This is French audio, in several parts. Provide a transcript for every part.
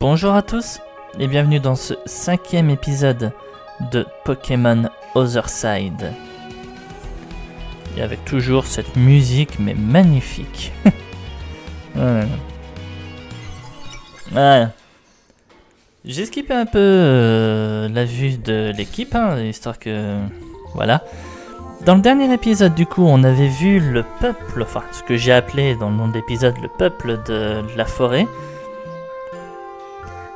Bonjour à tous et bienvenue dans ce 5e épisode de Pokémon Other Side. Et avec toujours cette musique mais magnifique. Voilà. J'ai skippé un peu la vue de l'équipe, histoire que... Voilà. Dans le dernier épisode, du coup, on avait vu le peuple, enfin, ce que j'ai appelé dans le nom de l'épisode, le peuple de la forêt.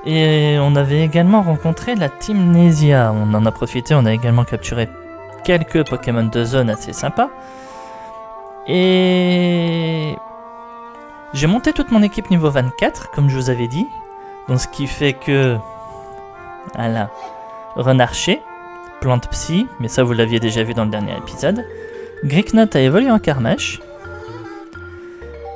Et on avait également rencontré la Team Nesia. On en a profité, on a également capturé quelques Pokémon de zone assez sympas. Et... j'ai monté toute mon équipe niveau 24, comme je vous avais dit. Donc ce qui fait que... voilà. Renarché, Plante Psy, mais ça vous l'aviez déjà vu dans le dernier épisode. Greeknot a évolué en Carmash.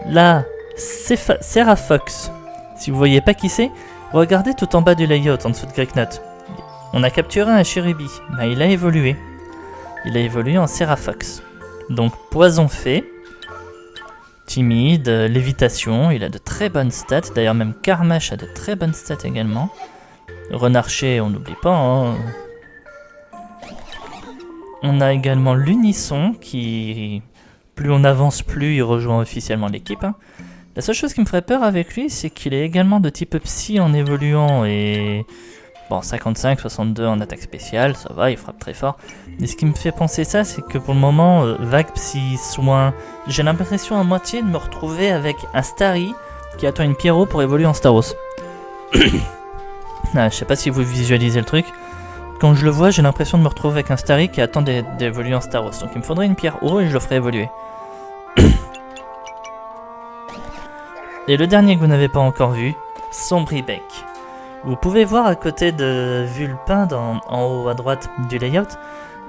Là, Serafox, si vous voyez pas qui c'est, regardez tout en bas du layout, en dessous de Greeknot. On a capturé un Cherubi, il a évolué. Il a évolué en Serafox. Donc poison fée, timide, lévitation, il a de très bonnes stats. D'ailleurs même Carmash a de très bonnes stats également. Renarché, on n'oublie pas. On a également l'Unisson qui, plus on avance, plus il rejoint officiellement l'équipe. La seule chose qui me ferait peur avec lui, c'est qu'il est également de type Psy en évoluant et... bon, 55, 62 en attaque spéciale, ça va, il frappe très fort. Mais ce qui me fait penser ça, c'est que pour le moment, vague Psy, soin, j'ai l'impression à moitié de me retrouver avec un Starry qui attend une Pierrot pour évoluer en Staros. Je sais pas si vous visualisez le truc. Quand je le vois, j'ai l'impression de me retrouver avec un Starry qui attend d'évoluer en Staros. Donc il me faudrait une pierre eau et je le ferai évoluer. Et le dernier que vous n'avez pas encore vu, Sombribec. Vous pouvez voir à côté de Vulpin, en haut à droite du layout,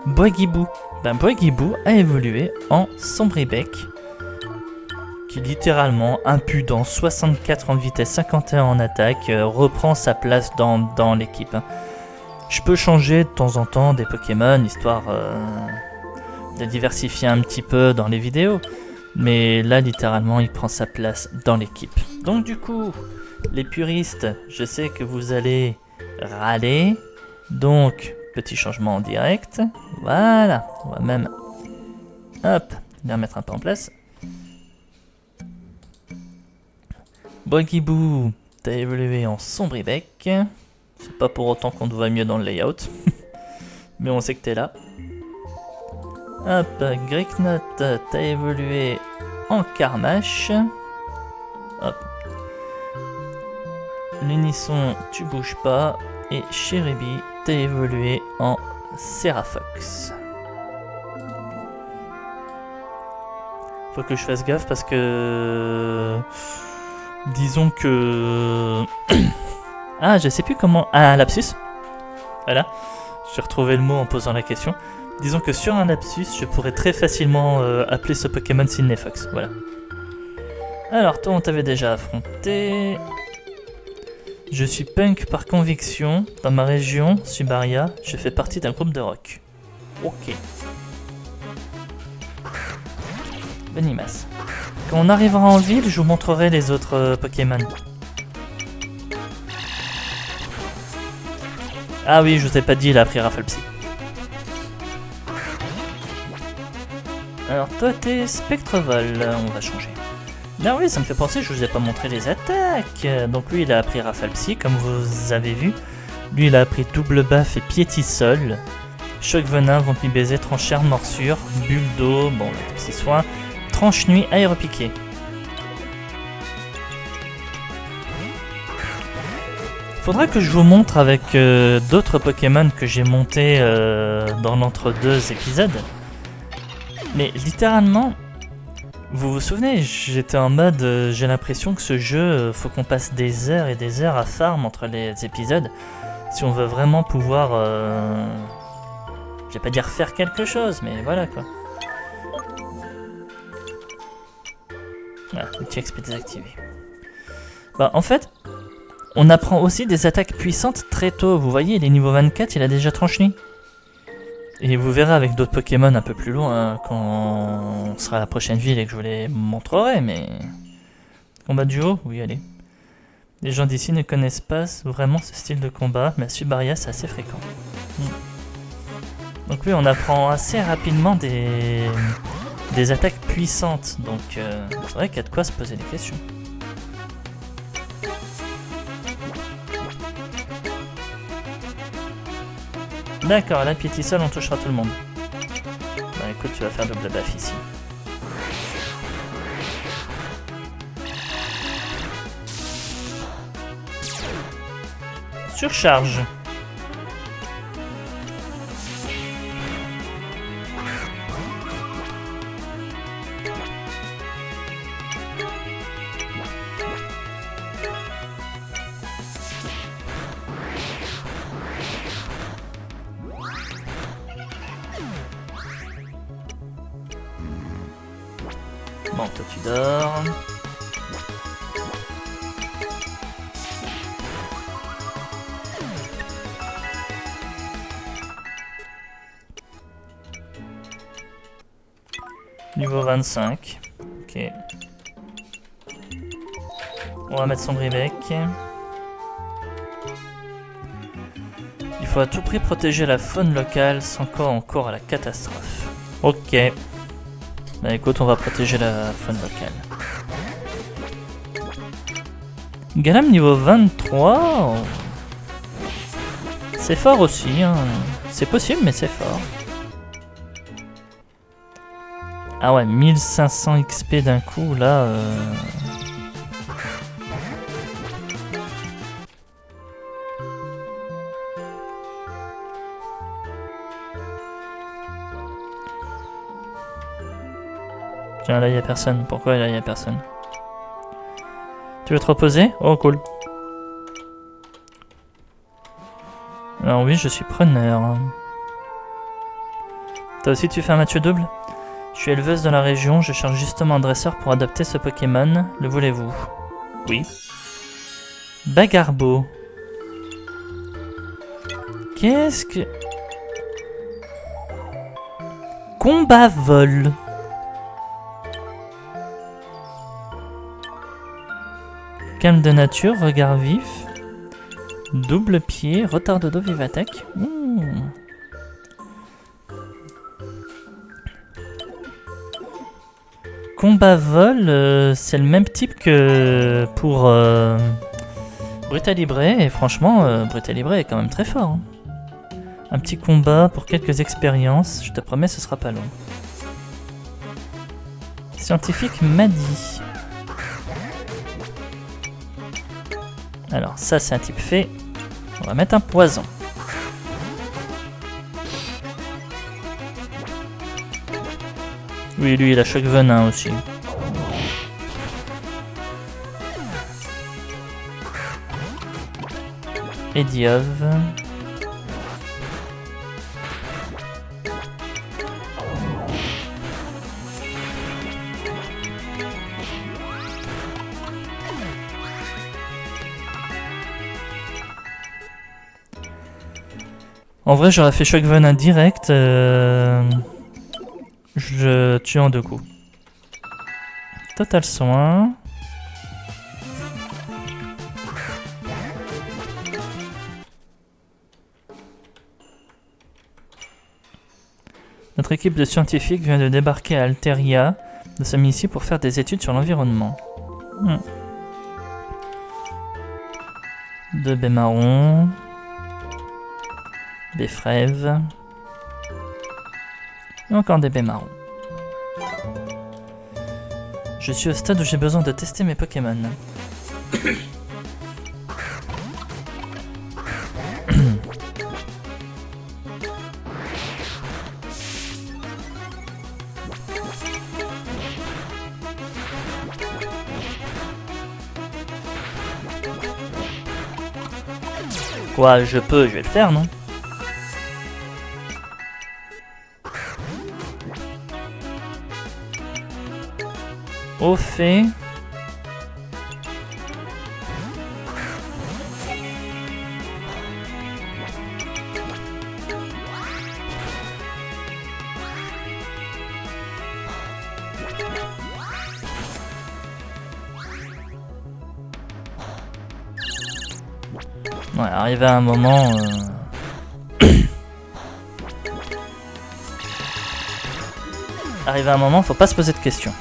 Boigibou. Boigibou a évolué en Sombribec, qui littéralement, impudent, 64 en vitesse, 51 en attaque, reprend sa place dans l'équipe. Je peux changer de temps en temps des Pokémon, histoire de diversifier un petit peu dans les vidéos. Mais là, littéralement, il prend sa place dans l'équipe. Donc du coup, les puristes, je sais que vous allez râler. Donc, petit changement en direct. Voilà, on va même... hop, les remettre un peu en place. Boigibou, t'as évolué en Sombribec. C'est pas pour autant qu'on te voit mieux dans le layout. Mais on sait que t'es là. Hop, Greeknot, t'as évolué en Carmash. Hop. L'Unisson, tu bouges pas. Et Cherubi, t'as évolué en Serafox. Faut que je fasse gaffe parce que... disons que... ah, je sais plus comment... ah, lapsus. Voilà. J'ai retrouvé le mot en posant la question. Disons que sur un lapsus, je pourrais très facilement appeler ce Pokémon Sylnefox. Voilà. Alors, toi, on t'avait déjà affronté. Je suis punk par conviction. Dans ma région, Subaria, je fais partie d'un groupe de rock. Ok. Venimas. Quand on arrivera en ville, je vous montrerai les autres Pokémon. Ah oui, je vous ai pas dit, il a appris Rafale Psy. Alors toi t'es Spectrevol, on va changer. Ah oui, ça me fait penser, je vous ai pas montré les attaques. Donc lui il a appris Rafale Psy, comme vous avez vu. Lui il a appris double baffe et piétisol. Choc venin, vampire baiser, tranchère, morsure, bulle d'eau, bon le psy soin, tranche nuit, aéropiqué. Faudra que je vous montre avec d'autres Pokémon que j'ai montés dans l'entre-deux épisodes. Mais littéralement, vous vous souvenez, j'étais en mode, j'ai l'impression que ce jeu, faut qu'on passe des heures et des heures à farm entre les épisodes, si on veut vraiment pouvoir, je vais pas dire faire quelque chose, mais voilà quoi. Voilà, outil XP désactivé. En fait, on apprend aussi des attaques puissantes très tôt, vous voyez, il est niveau 24, il a déjà tranché. Et vous verrez avec d'autres Pokémon un peu plus loin quand on sera à la prochaine ville et que je vous les montrerai, mais... combat duo? Oui, allez. Les gens d'ici ne connaissent pas vraiment ce style de combat, mais à Subaria c'est assez fréquent. Donc oui, on apprend assez rapidement des attaques puissantes, donc c'est vrai qu'il y a de quoi se poser des questions. D'accord, là pied seul, on touchera tout le monde. Bah écoute, tu vas faire double buff ici. Surcharge. Bon, toi tu dors. Niveau 25. Ok. On va mettre son bec. Il faut à tout prix protéger la faune locale sans quoi on court à la catastrophe. Ok. Bah écoute, on va protéger la faune locale. Galam niveau 23. C'est fort aussi. Hein. C'est possible, mais c'est fort. Ah ouais, 1500 XP d'un coup, là... Tiens, là, il n'y a personne. Pourquoi là, il n'y a personne? Tu veux te reposer? Oh, cool. Alors oui, je suis preneur. Toi aussi, tu fais un match double? Je suis éleveuse dans la région, je cherche justement un dresseur pour adopter ce Pokémon. Le voulez-vous? Oui. Bagarbo. Qu'est-ce que... Combat vol. Calme de nature, regard vif. Double pied, retard de dos, vive attaque. Combat vol, c'est le même type que pour Brutalibré, et franchement, Brutalibré est quand même très fort. Hein. Un petit combat pour quelques expériences, je te promets, ce sera pas long. Scientifique m'a dit. Alors, ça, c'est un type fait. On va mettre un poison. Oui, lui, il a choc venin aussi. Et Diov. En vrai, j'aurais fait choc venin direct. Je tue en 2 coups. Total soin. Notre équipe de scientifiques vient de débarquer à Alteria. Nous sommes ici pour faire des études sur l'environnement. 2 baies marrons. Des fraises. Et encore des baies marrons. Je suis au stade où j'ai besoin de tester mes Pokémon. Quoi, je peux, je vais le faire, non? Au fait... Ouais, arrivé à un moment... Arrivé à un moment, faut pas se poser de questions.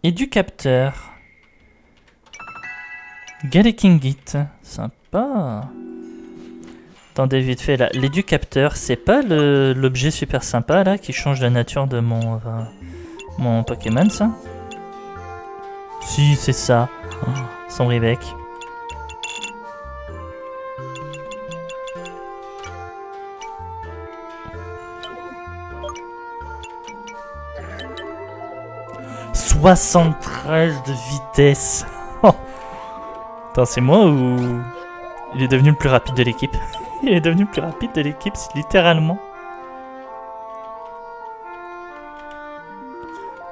Éducapteur. Galekingit. Sympa. Attendez vite fait là. L'éducapteur, c'est pas l'objet super sympa là qui change la nature de mon Pokémon, ça? Si, c'est ça. Oh, son Bec. « 73 de vitesse. Oh. Attends, c'est moi ou... Il est devenu le plus rapide de l'équipe. Il est devenu le plus rapide de l'équipe, littéralement.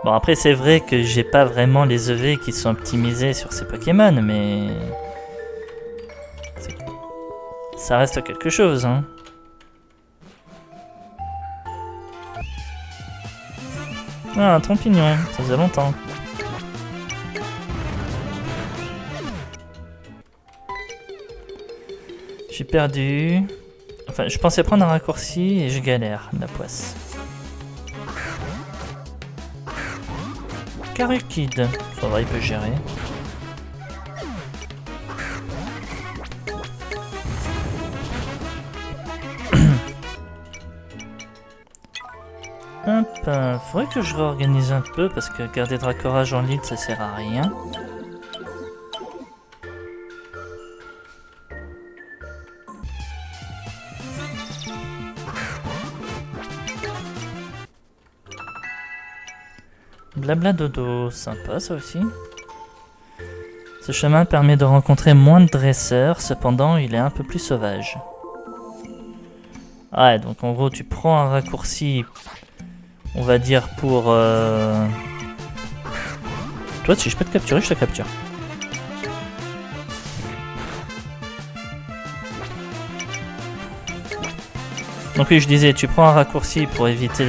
Bon, après, c'est vrai que j'ai pas vraiment les EV qui sont optimisés sur ces Pokémon, mais... Ça reste quelque chose, hein. Ah, un Trompignon, ça faisait longtemps. J'ai perdu... Enfin, je pensais prendre un raccourci et je galère, la poisse. Karukid, ça va, il peut gérer. Hop, faudrait que je réorganise un peu parce que garder Dracorage en lead ça sert à rien. Blabla dodo, sympa ça aussi. Ce chemin permet de rencontrer moins de dresseurs, cependant il est un peu plus sauvage. Ouais, donc en gros tu prends un raccourci, on va dire pour... Toi si je peux te capturer, je te capture. Donc oui, je disais, tu prends un raccourci pour éviter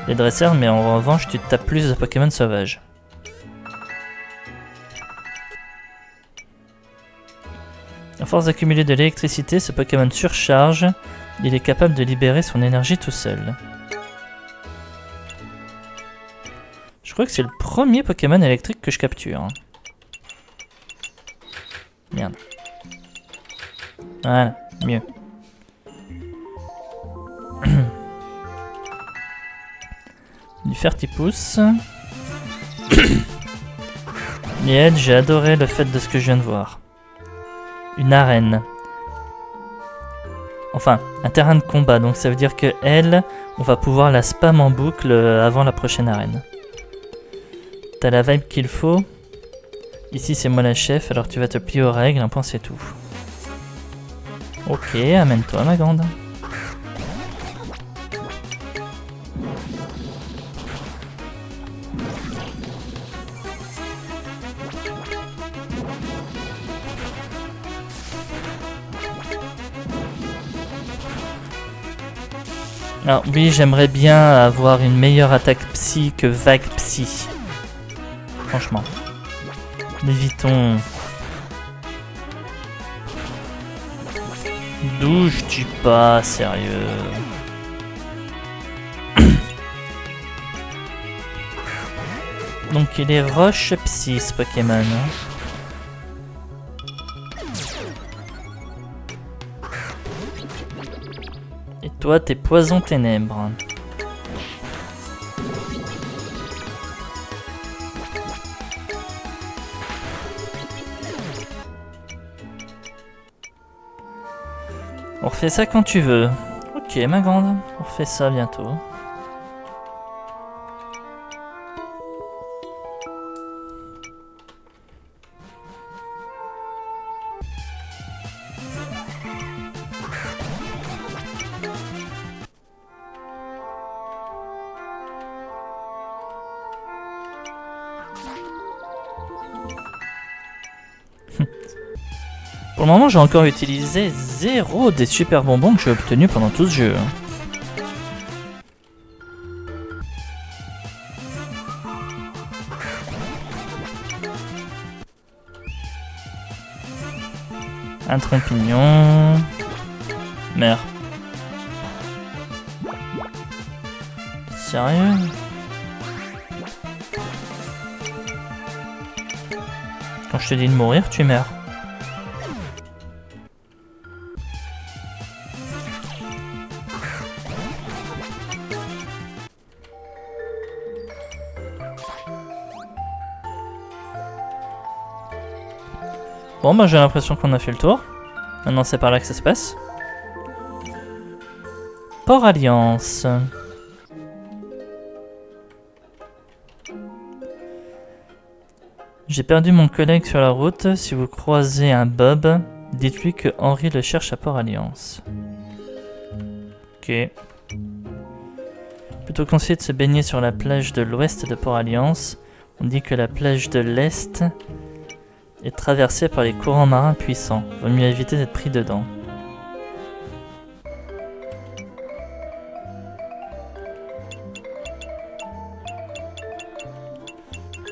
les dresseurs, mais en revanche tu te tapes plus de Pokémon sauvages. À force d'accumuler de l'électricité, ce Pokémon surcharge. Il est capable de libérer son énergie tout seul. Je crois que c'est le premier Pokémon électrique que je capture. Merde. Voilà, mieux. Du Fertipousse. Et j'ai adoré le fait de ce que je viens de voir. Une arène. Enfin, un terrain de combat, donc ça veut dire que elle, on va pouvoir la spam en boucle avant la prochaine arène. T'as la vibe qu'il faut. Ici c'est moi la chef, alors tu vas te plier aux règles, un point c'est tout. Ok, amène-toi ma grande. Alors oui, j'aimerais bien avoir une meilleure attaque psy que vague psy. Franchement. Léviton. D'où je tue pas, sérieux. Donc il est roche psy ce Pokémon. Et toi t'es poison ténèbres. On refait ça quand tu veux. Ok ma grande, on refait ça bientôt. Pour le moment, j'ai encore utilisé 0 des super bonbons que j'ai obtenus pendant tout ce jeu. Un trompignon. Merde. Sérieux? Quand je te dis de mourir, tu meurs. Bon bah j'ai l'impression qu'on a fait le tour. Maintenant c'est par là que ça se passe. Port Alliance. J'ai perdu mon collègue sur la route. Si vous croisez un Bob, dites-lui que Henri le cherche à Port Alliance. Ok. Plutôt conseillé de se baigner sur la plage de l'ouest de Port Alliance. On dit que la plage de l'est est traversée par les courants marins puissants. Vaut mieux éviter d'être pris dedans.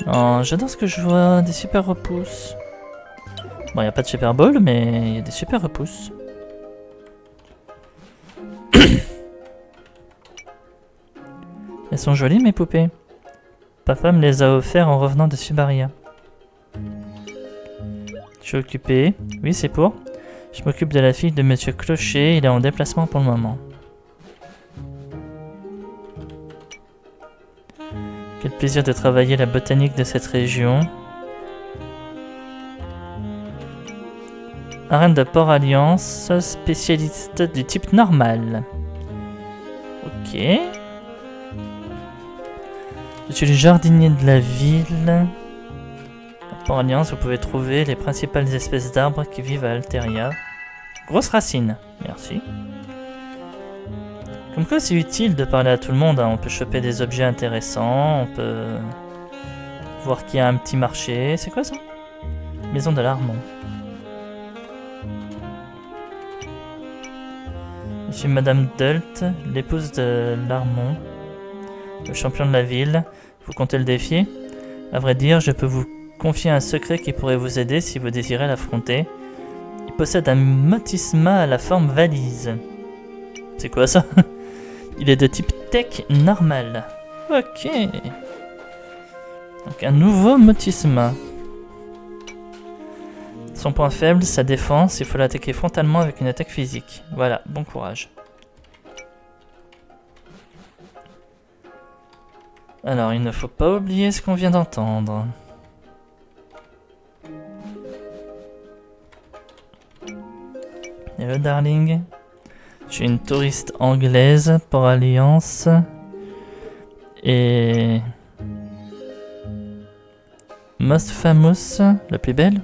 Oh, j'adore ce que je vois, des super repousses. Bon, il n'y a pas de super ball, mais il y a des super repousses. Elles sont jolies, mes poupées. Papa me les a offertes en revenant de Subaria. Je suis occupé. Oui, c'est pour. Je m'occupe de la fille de Monsieur Clocher, il est en déplacement pour le moment. Quel plaisir de travailler la botanique de cette région. Arène de Port Alliance, spécialiste du type normal. Ok. Je suis le jardinier de la ville. À Port Alliance, vous pouvez trouver les principales espèces d'arbres qui vivent à Alteria. Grosse racine, merci. Comme quoi c'est utile de parler à tout le monde, hein. On peut choper des objets intéressants, on peut voir qu'il y a un petit marché. C'est quoi ça? Maison de l'Armont. Je suis Madame Dult, l'épouse de l'Armont, le champion de la ville. Vous comptez le défier? À vrai dire, je peux vous confier un secret qui pourrait vous aider si vous désirez l'affronter. Il possède un motisma à la forme valise. C'est quoi ça? Il est de type tech normal. Ok. Donc un nouveau motisma. Son point faible, sa défense, il faut l'attaquer frontalement avec une attaque physique. Voilà, bon courage. Alors, il ne faut pas oublier ce qu'on vient d'entendre. Hello darling. Je suis une touriste anglaise pour Alliance. Et... Most famous, la plus belle.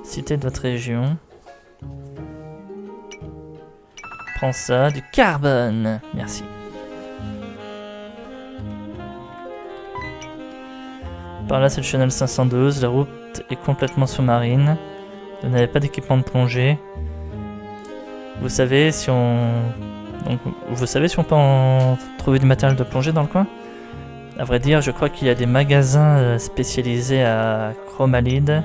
Cité de votre région. Prends ça, du carbone. Merci. Par là, c'est le Channel 512. La route est complètement sous-marine. Vous n'avez pas d'équipement de plongée. Vous savez si on... Donc, vous savez si on peut en trouver du matériel de plongée dans le coin? À vrai dire, je crois qu'il y a des magasins spécialisés à Chromalide.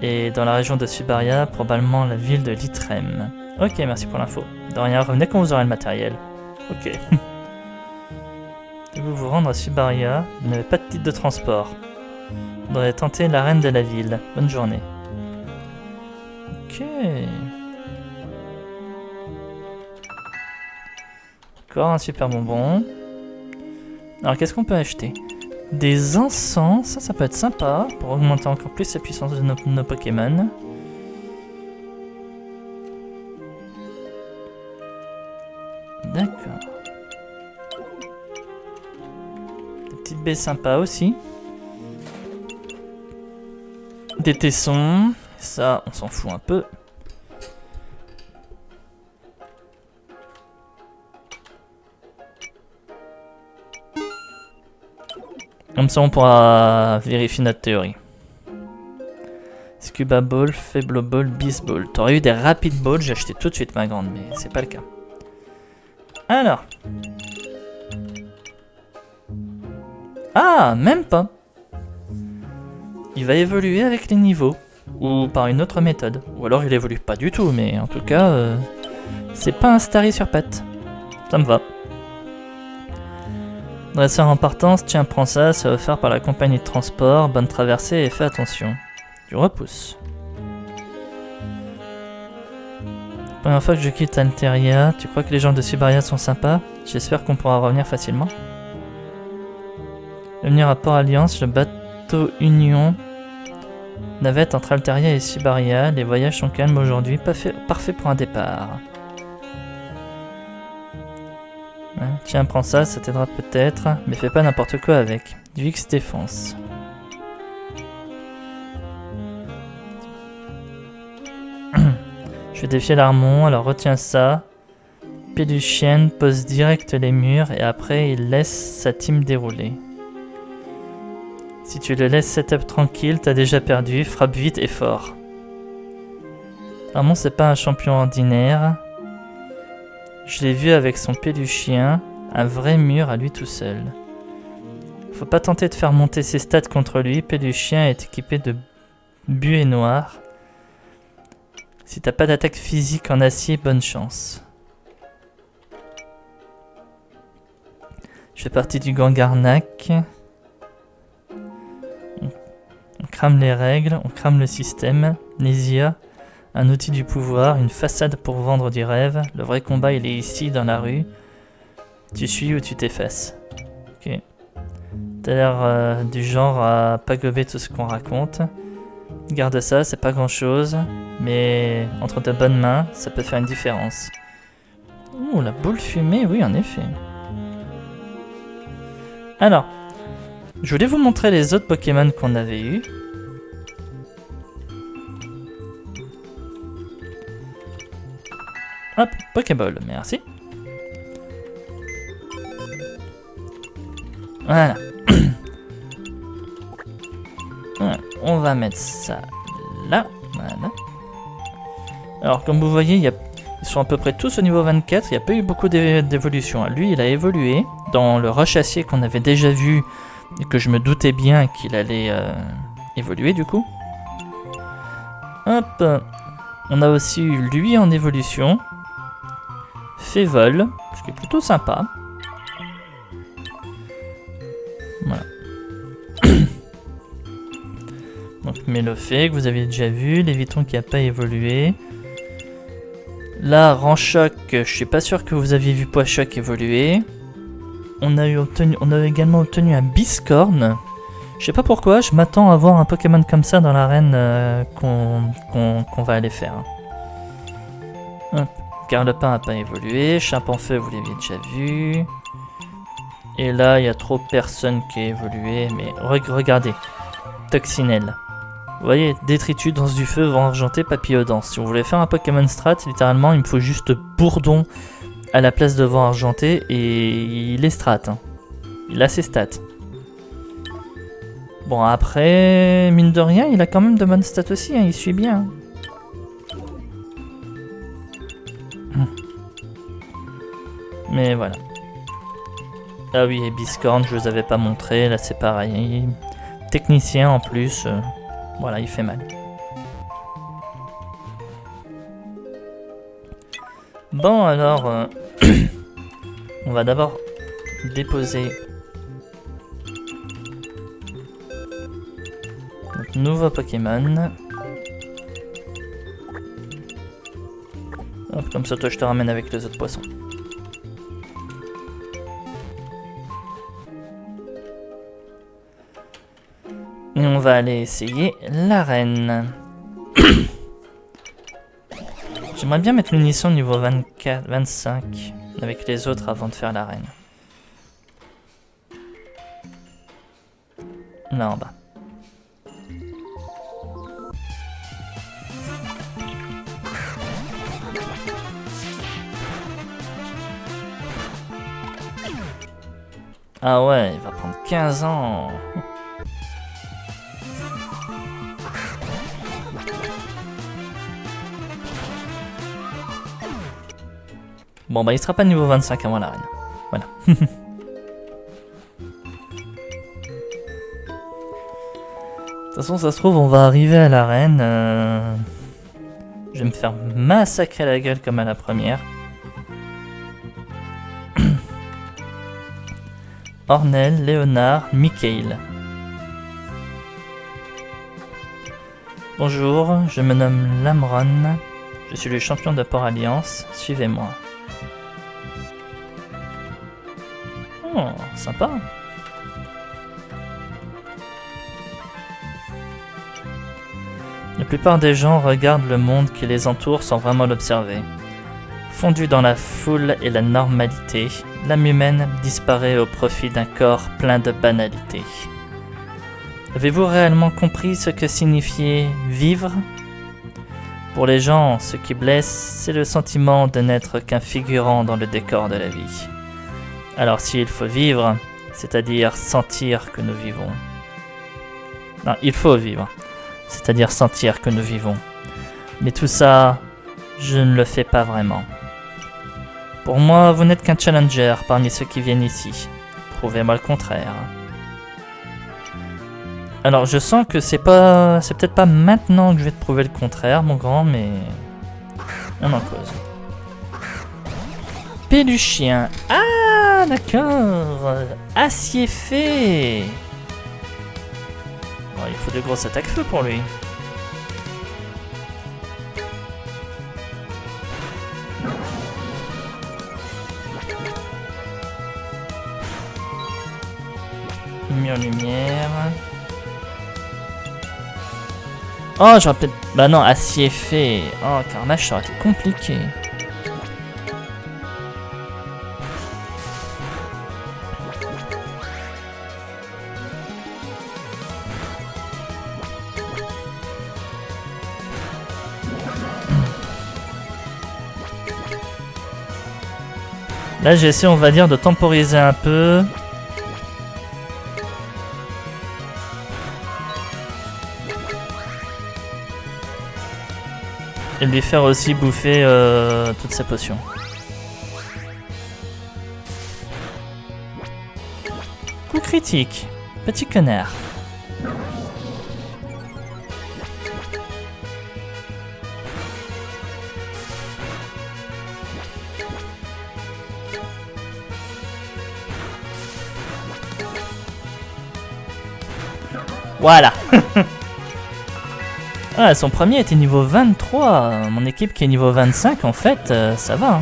Et dans la région de Subaria, probablement la ville de Litrem. Ok, merci pour l'info. De rien, revenez quand vous aurez le matériel. Ok. Si vous vous rendre à Subaria, vous n'avez pas de titre de transport. Vous devrez tenter l'arène de la ville. Bonne journée. Ok. Encore un super bonbon. Alors qu'est-ce qu'on peut acheter? Des encens, ça peut être sympa pour augmenter encore plus la puissance de nos Pokémon. D'accord. Des petites baies sympas aussi. Des tessons, ça on s'en fout un peu. Comme ça on pourra vérifier notre théorie. Est-ce Scuba Ball, Faible Ball, Beast Ball. T'aurais eu des Rapid Ball, j'ai acheté tout de suite ma grande, mais c'est pas le cas. Alors. Ah, même pas. Il va évoluer avec les niveaux. Ou par une autre méthode. Ou alors il évolue pas du tout, mais en tout cas, c'est pas un Starry sur pattes. Ça me va. Dresseur en partance, tiens, prends ça, c'est offert par la compagnie de transport. Bonne traversée et fais attention. Tu repousses. Première fois que je quitte Alteria, tu crois que les gens de Sybaria sont sympas? J'espère qu'on pourra revenir facilement. Venir à Port Alliance, le bateau Union. Navette entre Alteria et Sybaria, les voyages sont calmes aujourd'hui, parfait pour un départ. Ouais, tiens, prends ça, ça t'aidera peut-être, mais fais pas n'importe quoi avec. Vix défense. Je vais défier l'Armon, alors retiens ça. Péluchienne pose direct les murs et après il laisse sa team dérouler. Si tu le laisses setup tranquille, t'as déjà perdu, frappe vite et fort. Armon c'est pas un champion ordinaire. Je l'ai vu avec son péluchien, un vrai mur à lui tout seul. Faut pas tenter de faire monter ses stats contre lui, péluchien est équipé de buée noire. Si t'as pas d'attaque physique en acier, bonne chance. Je fais partie du gang Arnaque. On crame les règles, on crame le système. Nésia, un outil du pouvoir, une façade pour vendre du rêve. Le vrai combat, il est ici, dans la rue. Tu suis ou tu t'effaces. Ok. T'as l'air du genre à pas gober tout ce qu'on raconte. Garde ça, c'est pas grand chose. Mais entre de bonnes mains, ça peut faire une différence. Ouh, la boule fumée, oui, en effet. Alors, je voulais vous montrer les autres Pokémon qu'on avait eu. Hop, Pokéball, merci. Voilà. Voilà. On va mettre ça là. Voilà. Alors, comme vous voyez, ils sont à peu près tous au niveau 24. Il n'y a pas eu beaucoup d'évolution. Lui, il a évolué dans le rush acier qu'on avait déjà vu et que je me doutais bien qu'il allait évoluer du coup. Hop. On a aussi eu lui en évolution. Fait vol, ce qui est plutôt sympa. Voilà. Donc Mélofée, que vous avez déjà vu. Léviton qui n'a pas évolué. Là, Ranchoc, je suis pas sûr que vous aviez vu Poischoc évoluer. On a également obtenu un Biscorn. Je sais pas pourquoi, je m'attends à voir un Pokémon comme ça dans l'arène qu'on va aller faire. Hop. Garlepin n'a pas évolué. Chimpanfeu, vous l'aviez déjà vu. Et là, il y a trop personne qui a évolué. Mais regardez. Toxinelle. Vous voyez, détritus, danse du feu, vent argenté, papillodance. Si vous voulez faire un Pokémon strat, littéralement, il me faut juste Bourdon à la place de vent argenté et il est strat. Hein. Il a ses stats. Bon, après, mine de rien, il a quand même de bonnes stats aussi. Hein, il suit bien. Mais voilà. Ah oui, et Biscorn, je vous avais pas montré. Là, c'est pareil. Technicien en plus. Voilà, il fait mal. Bon, alors, on va d'abord déposer notre nouveau Pokémon. Hop, comme ça, toi, je te ramène avec les autres poissons. Et on va aller essayer l'arène. J'aimerais bien mettre l'unisson niveau 24, 25 avec les autres avant de faire l'arène. Là en bas. Ah ouais, il va prendre 15 ans. Bon bah il sera pas niveau 25 avant l'arène. Voilà. De toute façon, ça se trouve, on va arriver à l'arène. Je vais me faire massacrer la gueule comme à la première. Ornel, Léonard, Mikhail. Bonjour, je me nomme Lamron. Je suis le champion de Port Alliance. Suivez-moi. Oh, sympa. La plupart des gens regardent le monde qui les entoure sans vraiment l'observer. Fondu dans la foule et la normalité, l'âme humaine disparaît au profit d'un corps plein de banalités. Avez-vous réellement compris ce que signifiait vivre ? Pour les gens, ce qui blesse, c'est le sentiment de n'être qu'un figurant dans le décor de la vie. Alors s'il faut vivre, c'est-à-dire sentir que nous vivons. Non, il faut vivre. C'est-à-dire sentir que nous vivons. Mais tout ça, je ne le fais pas vraiment. Pour moi, vous n'êtes qu'un challenger parmi ceux qui viennent ici. Prouvez-moi le contraire. Alors, je sens que c'est peut-être pas maintenant que je vais te prouver le contraire, mon grand, mais on en cause. Péluchien. Ah, d'accord. Acier fait. Bon, il faut de grosses attaques feu pour lui. Mis en lumière. Oh, j'aurais peut-être... Bah non, acier fait. Oh, carnage, ça aurait été compliqué. Là, j'essaie, on va dire, de temporiser un peu. Et lui faire aussi bouffer toutes ses potions. Coup critique. Petit connard. Voilà. Ah, son premier était niveau 23. Mon équipe qui est niveau 25, en fait, ça va. Hein.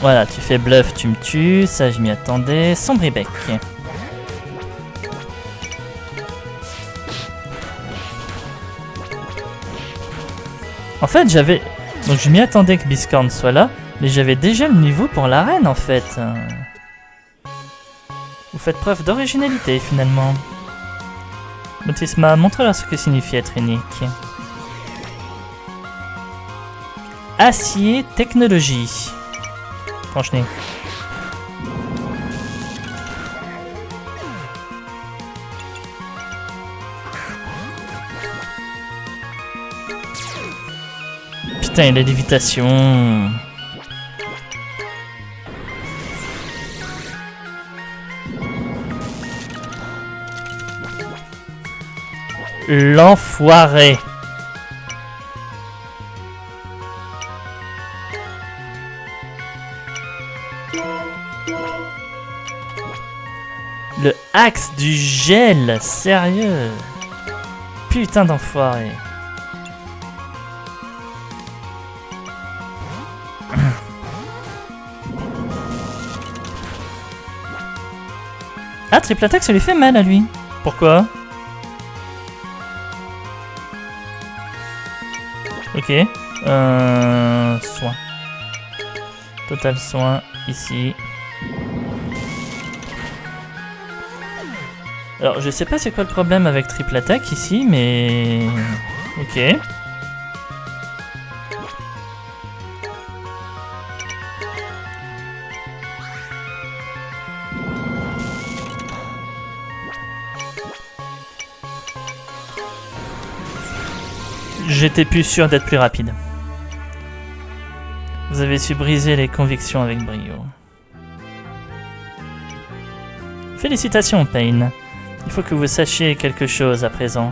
Voilà, tu fais bluff, tu me tues. Ça, je m'y attendais. Sombribec. En fait, j'avais... Donc, je m'y attendais que Biscorn soit là. Mais j'avais déjà le niveau pour l'arène, en fait. Vous faites preuve d'originalité, finalement. Bautisma, montre-leur ce que signifie être unique. Acier, technologie. Franchement. Putain, il a lévitation. L'enfoiré. Le axe du gel, sérieux. Putain d'enfoiré. Ah, triple attaque, ça lui fait mal à lui. Pourquoi ? Ok. Soin. Total soin ici. Alors, je sais pas c'est quoi le problème avec triple attaque ici, mais... Ok. J'étais plus sûr d'être plus rapide. Vous avez su briser les convictions avec brio. Félicitations, Pain. Il faut que vous sachiez quelque chose à présent.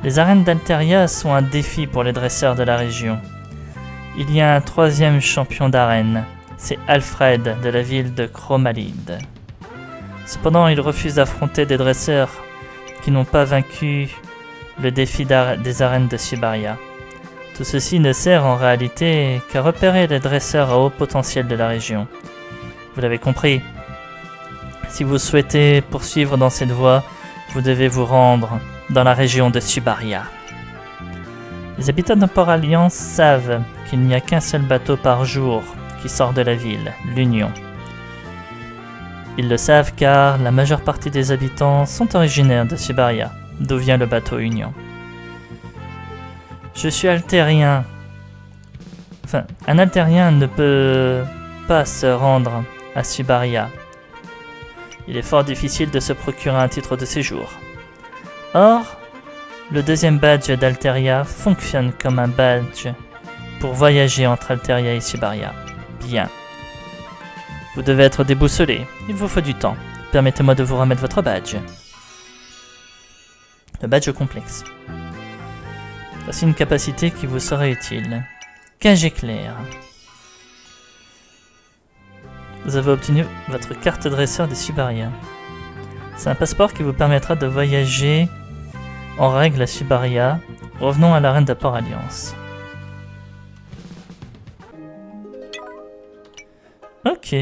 Les arènes d'Alteria sont un défi pour les dresseurs de la région. Il y a un troisième champion d'arène. C'est Alfred de la ville de Chromalide. Cependant, il refuse d'affronter des dresseurs qui n'ont pas vaincu le défi des arènes de Sybaria. Tout ceci ne sert en réalité qu'à repérer les dresseurs à haut potentiel de la région. Vous l'avez compris. Si vous souhaitez poursuivre dans cette voie, vous devez vous rendre dans la région de Sybaria. Les habitants de Port-Alliance savent qu'il n'y a qu'un seul bateau par jour qui sort de la ville, l'Union. Ils le savent car la majeure partie des habitants sont originaires de Sybaria, d'où vient le bateau Union. Je suis altérien. Enfin, un altérien ne peut pas se rendre à Sybaria. Il est fort difficile de se procurer un titre de séjour. Or, le deuxième badge d'Alteria fonctionne comme un badge pour voyager entre Alteria et Sybaria. Bien. Vous devez être déboussolé. Il vous faut du temps. Permettez-moi de vous remettre votre badge. Le badge complexe. Voici une capacité qui vous sera utile. Cage éclair. Vous avez obtenu votre carte dresseur de Sybaria. C'est un passeport qui vous permettra de voyager en règle à Sybaria. Revenons à l'arène de Port-Alliance. Ok.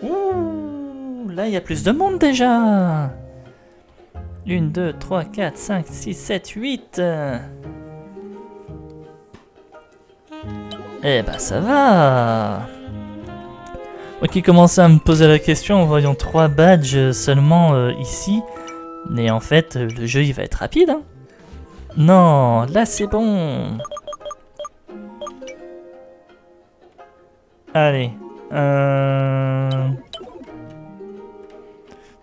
Ouh, là il y a plus de monde déjà. 1, 2, 3, 4, 5, 6, 7, 8. Eh ben ça va. Moi qui commençais à me poser la question en voyant 3 badges seulement ici. Mais en fait, le jeu il va être rapide. Hein. Non, là c'est bon. Allez.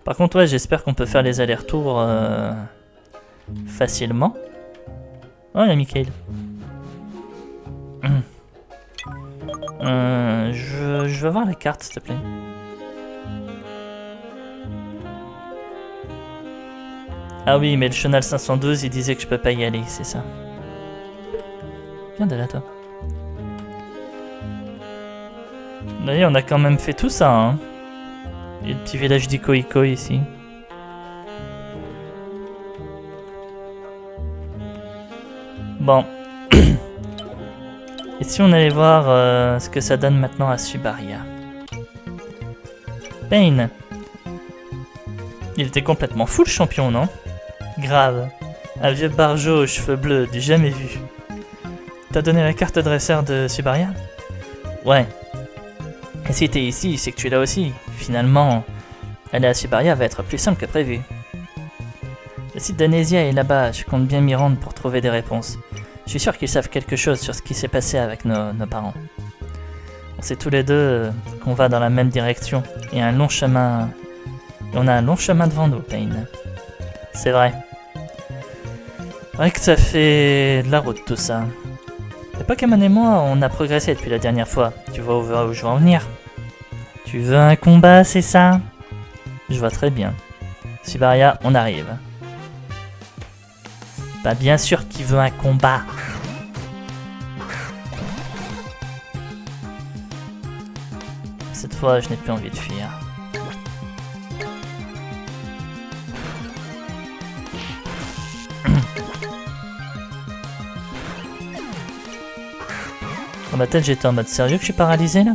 Par contre, ouais, j'espère qu'on peut faire les allers-retours facilement. Oh, il y a Michael. Je veux voir la carte, s'il te plaît. Ah oui, mais le chenal 512, il disait que je peux pas y aller, c'est ça. Viens de là, toi. Vous voyez, on a quand même fait tout ça, hein. Et le petit village d'Ikoiko ici. Bon. Et si on allait voir ce que ça donne maintenant à Sybaria. Pain. Il était complètement fou le champion, non? Grave. Un vieux barjot aux cheveux bleus, du jamais vu. T'as donné la carte dresseur de Sybaria? Ouais. Et si t'es ici, c'est que tu l'as aussi. Finalement, aller à Sybaria va être plus simple que prévu. Le site d'Anésia est là-bas, je compte bien m'y rendre pour trouver des réponses. Je suis sûr qu'ils savent quelque chose sur ce qui s'est passé avec nos parents. On sait tous les deux qu'on va dans la même direction et un long chemin... Et on a un long chemin devant nous, Pain. C'est vrai. C'est vrai que ça fait de la route tout ça. Et Pokémon et moi, on a progressé depuis la dernière fois. Tu vois où je veux en venir? Tu veux un combat, c'est ça? Je vois très bien. Sybaria, on arrive. Bah bien sûr qu'il veut un combat. Cette fois, je n'ai plus envie de fuir. Dans ma tête, j'étais en mode sérieux que je suis paralysé là?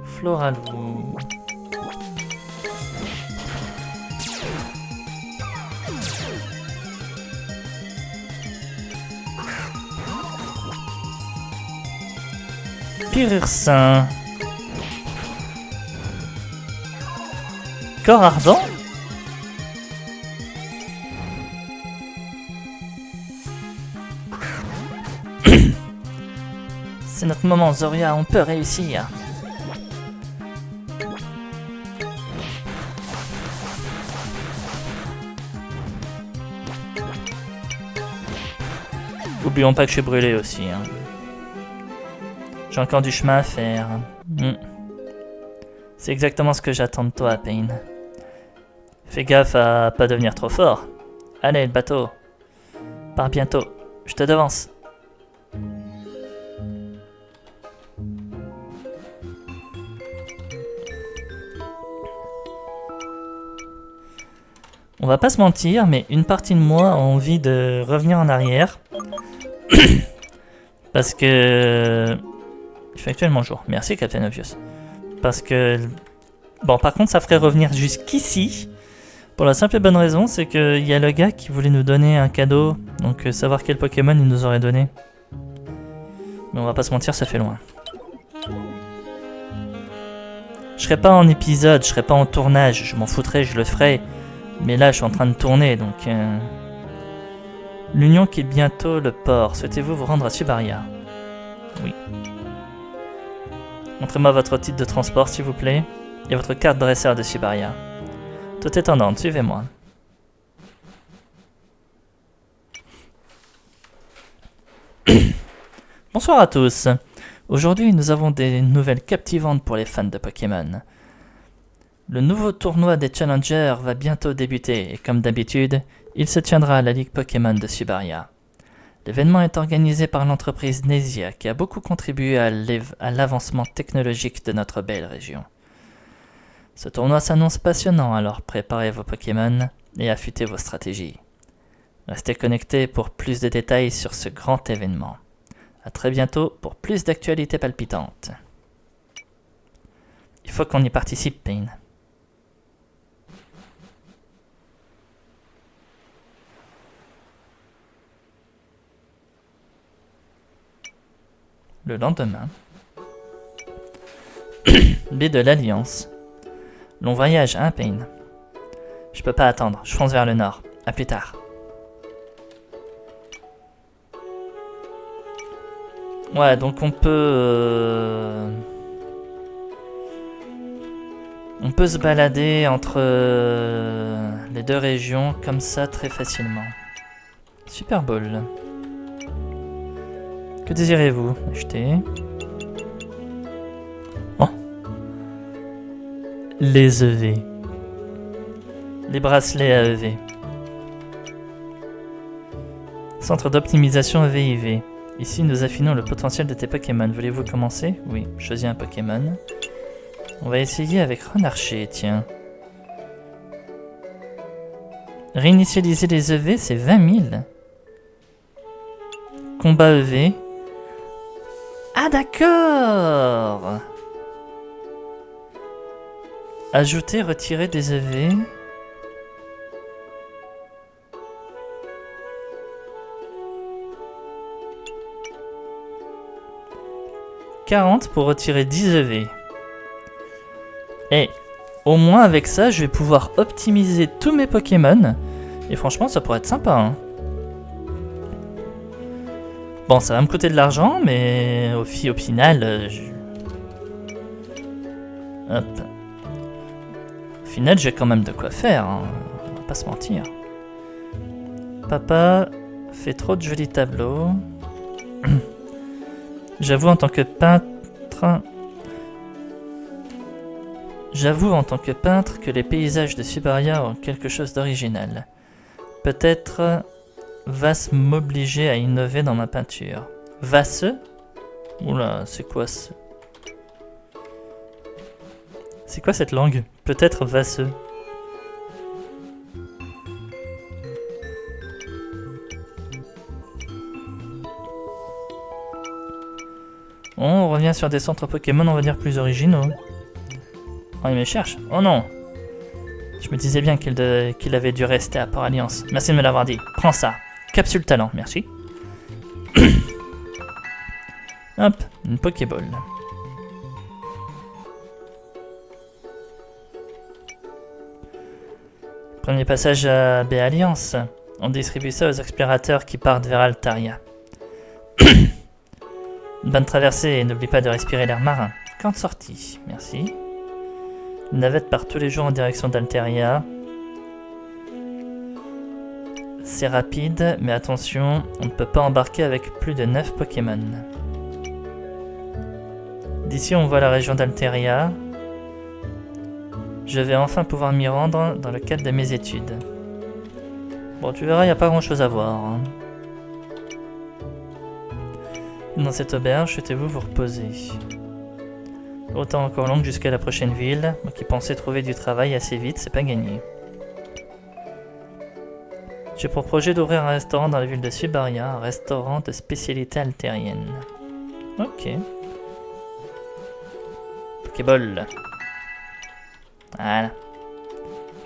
Floralou. Pyrursin. Corps ardent? C'est notre moment, Zoria, on peut réussir. Oublions pas que je suis brûlé aussi. Hein. J'ai encore du chemin à faire. C'est exactement ce que j'attends de toi, Payne. Fais gaffe à pas devenir trop fort. Allez, le bateau. Pars bientôt. Je te devance. On va pas se mentir, mais une partie de moi a envie de revenir en arrière. Parce que... Il fait actuellement jour. Merci, Captain Obvious. Parce que... Bon, par contre, ça ferait revenir jusqu'ici. Pour la simple et bonne raison, c'est qu'il y a le gars qui voulait nous donner un cadeau. Donc, savoir quel Pokémon il nous aurait donné. Mais on va pas se mentir, ça fait loin. Je serais pas en épisode, je serais pas en tournage. Je m'en foutrais, je le ferais. Mais là, je suis en train de tourner, donc... L'Union quitte bientôt le port. Souhaitez-vous vous rendre à Subaria? Oui. Montrez-moi votre titre de transport, s'il vous plaît. Et votre carte dresseur de Subaria. Tout est en ordre, suivez-moi. Bonsoir à tous. Aujourd'hui, nous avons des nouvelles captivantes pour les fans de Pokémon. Le nouveau tournoi des Challengers va bientôt débuter et comme d'habitude, il se tiendra à la Ligue Pokémon de Subaria. L'événement est organisé par l'entreprise Nesia qui a beaucoup contribué à l'avancement technologique de notre belle région. Ce tournoi s'annonce passionnant, alors préparez vos Pokémon et affûtez vos stratégies. Restez connectés pour plus de détails sur ce grand événement. A très bientôt pour plus d'actualités palpitantes. Il faut qu'on y participe, Payne. Le lendemain, baie de l'Alliance. Long voyage, hein, Payne? Je peux pas attendre, je fonce vers le nord. À plus tard. Ouais, donc on peut se balader entre les deux régions comme ça très facilement. Super Bowl. Que désirez-vous acheter? Oh. Les EV. Les bracelets à EV. Centre d'optimisation EV-IV. Ici, nous affinons le potentiel de tes Pokémon. Voulez-vous commencer? Oui, choisis un Pokémon. On va essayer avec Renarcher, tiens. Réinitialiser les EV, c'est 20 000. Combat EV. Ah d'accord. Ajouter, retirer des EV. « 40 pour retirer 10 EV. » Et au moins avec ça, je vais pouvoir optimiser tous mes Pokémon. Et franchement, ça pourrait être sympa. Hein. Bon, ça va me coûter de l'argent, mais au final, Hop. Au final, j'ai quand même de quoi faire. Hein. On va pas se mentir. Papa fait trop de jolis tableaux. J'avoue en tant que peintre que les paysages de Subaria ont quelque chose d'original. Peut-être va-ce m'obliger à innover dans ma peinture. Va-ce? Oula, c'est quoi ce? C'est quoi cette langue? Peut-être va-ce. On revient sur des centres Pokémon, on va dire plus originaux. Oh, il me cherche. Oh non. Je me disais bien qu'il avait dû rester à Port Alliance. Merci de me l'avoir dit. Prends ça. Capsule talent, merci. Hop, une Pokéball. Premier passage à Baie Alliance. On distribue ça aux explorateurs qui partent vers Altaria. Bonne traversée et n'oublie pas de respirer l'air marin. Camp de sortie, merci. Navette part tous les jours en direction d'Altaria. assez rapide, mais attention, on ne peut pas embarquer avec plus de 9 Pokémon. D'ici on voit la région d'Alteria. Je vais enfin pouvoir m'y rendre dans le cadre de mes études. Bon, tu verras, il n'y a pas grand chose à voir. Hein. Dans cette auberge, souhaitez-vous vous reposer? Autant encore longue jusqu'à la prochaine ville. Moi qui pensais trouver du travail assez vite, c'est pas gagné. J'ai pour projet d'ouvrir un restaurant dans la ville de Subaria, un restaurant de spécialité altérienne. Ok. Pokéball. Voilà.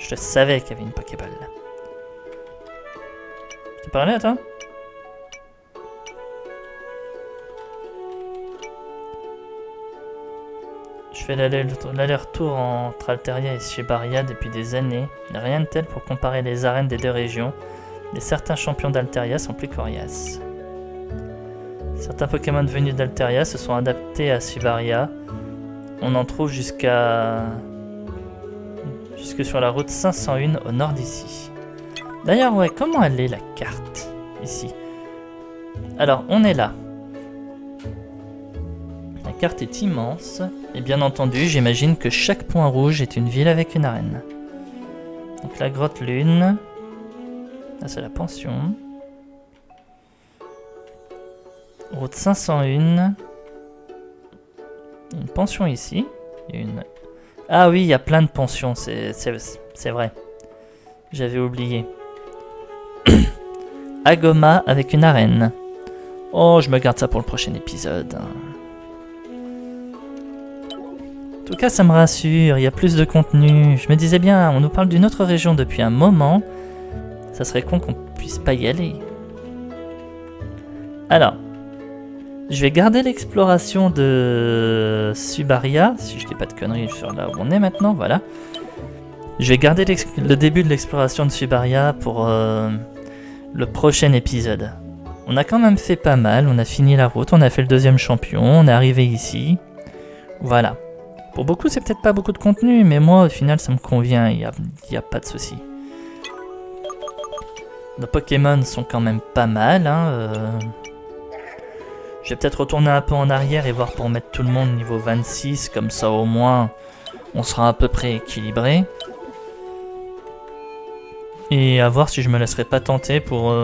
Je savais qu'il y avait une Pokéball. Tu parlais à toi? Je fais l'aller-retour entre Alteria et Subaria depuis des années. Rien de tel pour comparer les arènes des deux régions. Mais certains champions d'Alteria sont plus coriaces. Certains Pokémon venus d'Alteria se sont adaptés à Subaria. On en trouve jusque sur la route 501 au nord d'ici. D'ailleurs, ouais, comment elle est la carte ici? Alors, on est là. La carte est immense. Et bien entendu, j'imagine que chaque point rouge est une ville avec une arène. Donc la grotte lune. Là, c'est la pension. Route 501. Une pension ici. Il y a une... Ah oui, il y a plein de pensions, c'est vrai. J'avais oublié. Agoma avec une arène. Oh, je me garde ça pour le prochain épisode. En tout cas, ça me rassure, il y a plus de contenu. Je me disais bien, on nous parle d'une autre région depuis un moment. Ça serait con qu'on puisse pas y aller. Alors, je vais garder l'exploration de Subaria, si je dis pas de conneries sur là où on est maintenant, voilà. Je vais garder le début de l'exploration de Subaria pour le prochain épisode. On a quand même fait pas mal, on a fini la route, on a fait le deuxième champion, on est arrivé ici. Voilà. Pour beaucoup, c'est peut-être pas beaucoup de contenu, mais moi, au final, ça me convient, il y a pas de souci. Nos Pokémon sont quand même pas mal, hein. Je vais peut-être retourner un peu en arrière et voir pour mettre tout le monde niveau 26, comme ça au moins, on sera à peu près équilibré. Et à voir si je me laisserai pas tenter pour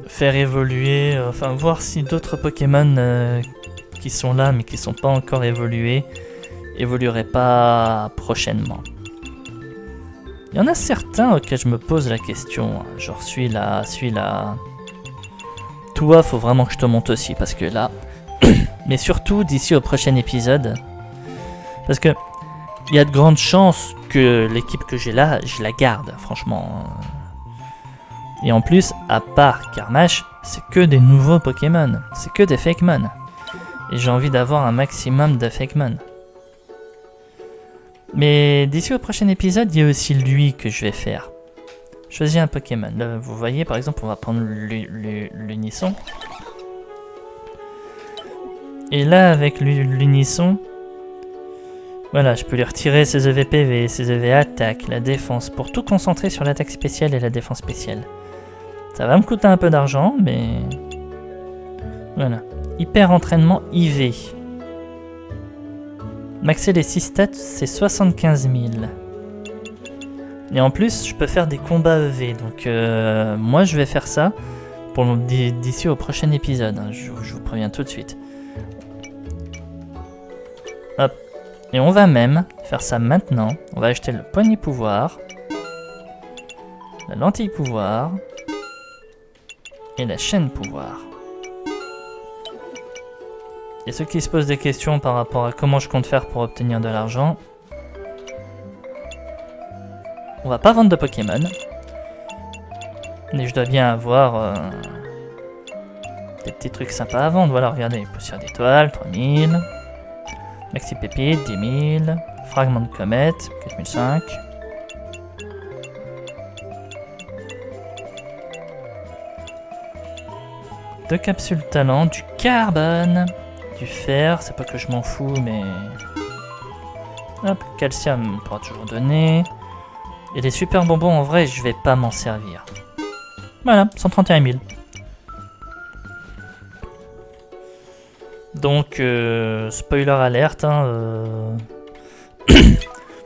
faire évoluer, enfin voir si d'autres Pokémon qui sont là mais qui sont pas encore évolués, évolueraient pas prochainement. Il y en a certains auxquels je me pose la question, genre celui-là. Toi, faut vraiment que je te monte aussi, parce que là... mais surtout d'ici au prochain épisode, parce que il y a de grandes chances que l'équipe que j'ai là, je la garde, franchement. Et en plus, à part Karmash, c'est que des nouveaux Pokémon, c'est que des Fakemon. Et j'ai envie d'avoir un maximum de Fakemon. Mais d'ici au prochain épisode, il y a aussi lui que je vais faire. Choisis un Pokémon. Là, vous voyez, par exemple, on va prendre l'unisson. Et là, avec l'unisson, voilà, je peux lui retirer ses EVPV, ses EV attaque, la défense, pour tout concentrer sur l'attaque spéciale et la défense spéciale. Ça va me coûter un peu d'argent, mais... Voilà. Hyper entraînement IV. Maxer les 6 stats, c'est 75 000. Et en plus, je peux faire des combats EV, donc moi je vais faire ça d'ici au prochain épisode, hein, je vous préviens tout de suite. Hop. Et on va même faire ça maintenant. On va acheter le poignet pouvoir, la lentille pouvoir et la chaîne pouvoir. Et ceux qui se posent des questions par rapport à comment je compte faire pour obtenir de l'argent, on va pas vendre de Pokémon. Mais je dois bien avoir des petits trucs sympas à vendre. Voilà, regardez, poussière d'étoile, 3000. Maxi pépite, 10 000. Fragment de comète, 4005. Deux capsules talent, du carbone, du fer, c'est pas que je m'en fous, mais... Hop, calcium, on pourra toujours donner. Et les super bonbons, en vrai, je vais pas m'en servir. Voilà, 131 000. Donc, spoiler alerte, hein,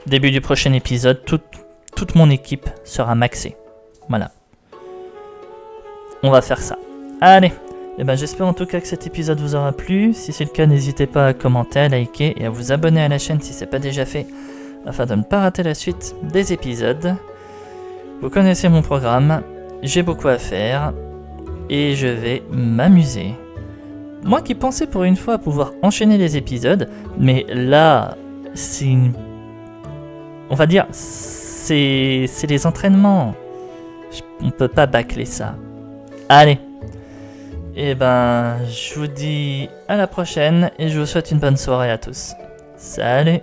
début du prochain épisode, toute mon équipe sera maxée. Voilà. On va faire ça. Allez, eh ben, j'espère en tout cas que cet épisode vous aura plu. Si c'est le cas, n'hésitez pas à commenter, à liker et à vous abonner à la chaîne si ce n'est pas déjà fait, afin de ne pas rater la suite des épisodes. Vous connaissez mon programme, j'ai beaucoup à faire et je vais m'amuser. Moi qui pensais pour une fois pouvoir enchaîner les épisodes, mais là, c'est une... On va dire, c'est les entraînements. On peut pas bâcler ça. Allez. Et ben, je vous dis à la prochaine et je vous souhaite une bonne soirée à tous. Salut.